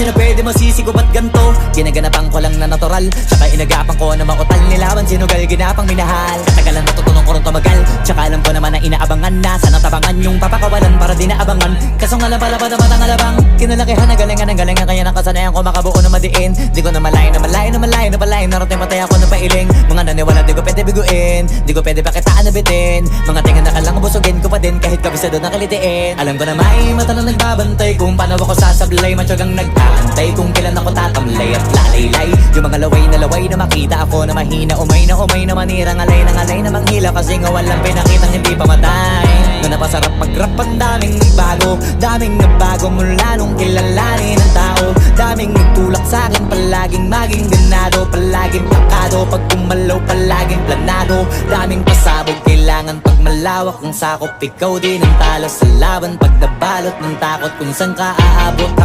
nyo na pwede masisigo ba't ganto? Ginaganapan ko lang na natural, tsaka inagapan ko na mautal. Nilaban sinugal, ginapang minahal. Katagalan natutunan ko rin tumagal, tsaka alam ko naman na inaabangan na sana tabangan yung papakawalan para di naabangan. Kaso nga lang pala pa dapat ang alabang kinalakihan na galingan kaya nakasanayan ko makabuo na madiin. Di ko na malayo na malayo na malayo na palayo. Narating patay ako na pailing. Mga naniwala di ko pwede biguin, di ko pwede pakitaan na bitin. Mga tinga na kalang busugin ko pa din kahit kabisado na kalitiin. Alam ko na may mata na nagbabantay kung paano ako sasablay. Matyagang nag-aantay kung kailan ako tatamlay at lalaylay. Yung mga laway na makita ako na mahina. Umay na manirang alay na manghila. Kasi nga walang pinakitang hindi pamatay. Na napasarap mag-rap ang daming nagbago. Daming nagbago mula nung kilalanin ang tao. Daming nagtulak sa'kin palaging maging ganado. Palaging pakado pag kumalaw palaging planado. Daming pasabog kailangan pag malawak ang sakop. Ikaw din ang talo sa laban pag nabalot ng takot kung saan ka aabot.